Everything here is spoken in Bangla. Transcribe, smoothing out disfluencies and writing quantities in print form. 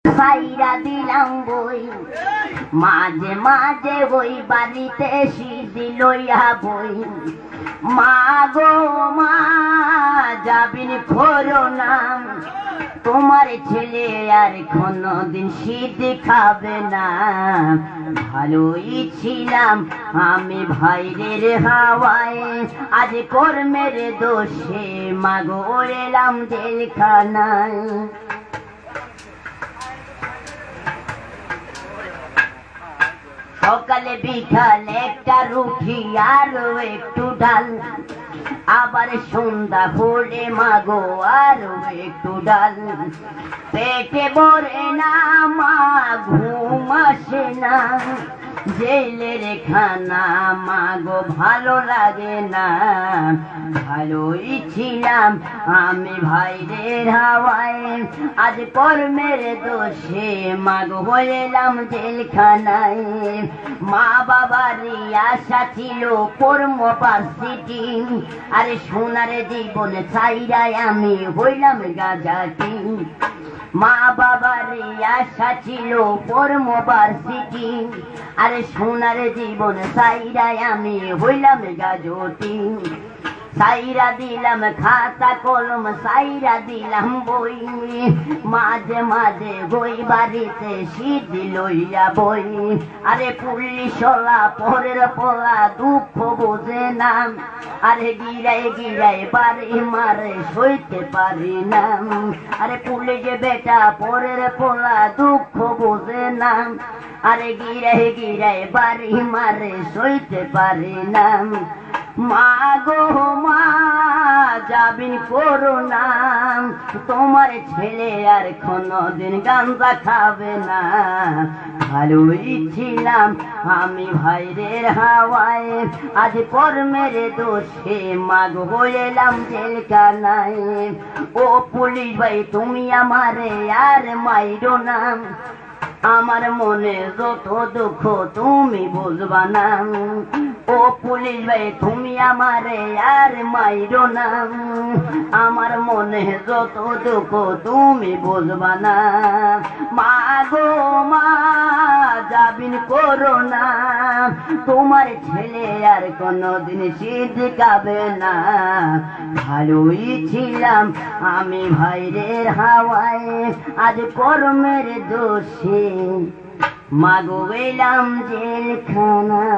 সাইরা দিলাম বই মাঝে মাঝে ওই বাড়িতে সিদ্ধি লইয়া বই মা গো মা যাবিন খোরো না তোমার ছেলে আর কোনদিন সিদ্ধি খাবে না। ভালোই ছিলাম আমি ভাইরের হাওয়ায় আজ কর্মের দোষে মাগো এলাম জেলখানায়। সকালে বিকাল একটা রুটি আর একটু ডাল আবার সন্ধ্যা হলে মাগো আরো একটু ডাল পেটে ভরে না মা ঘুম আসে না জেলের খানা মাগো ভালো লাগে না। ভালোই ছিলাম আমি ভাইরের হাওয়ায় আজ কর্মের দোষে মাগো হইলাম জেলখানায়। মা বাবার আশা ছিল পড়বো ভার্সিটি আরে সোনার জীবন ছাইরাই আমি হইলাম গাজাটি। মা বাবার আশা ছিল পড়বো ভার্সিটি আরে সোনার জীবন ছাইরাই আমি হইলাম গাজটি। সাইরা দিলাম খাতা কলম সাইরা দিলাম বই মাঝে মাঝে বই বাড়িতে সিদ্ধি লইয়া বই আরে পুলিশলা পরের পোলা দুঃখ বোঝে না আরে গিরায় গিরায় বাড়ি মারে সইতে পারি না আরে পুলিশ বেটা পরের পোলা দুঃখ বোঝে না আরে গিরায় গিরায় বাড়ি মারে সইতে পারি না। মা গো মা যাবিন করো না তোমার ছেলে আর কোনদিন গাঁজা খাবে না। ভালোই ছিলাম আমি ভাইরের হাওয়ায় আজ কর্মের দোষে মাগো হইলাম জেলখানায়। ও পুলিশ ভাই তুমি আমারে আর মাইরো না আমার মনে যত দুঃখ তুমি বুঝবা না। ও পুলিশ ভাই তুমি আমারে আর মাইরো না আমার মনে যত দুঃখ তুমি বুঝবা না। মা গো মা যাবিন করো না তোমার ছেলে আর কোনদিন সিদ্ধি খাবে না। ভালোই ছিলাম আমি ভাইরের হাওয়ায় আজ কর্মের দোষে মাগো এলাম জেলখানায়।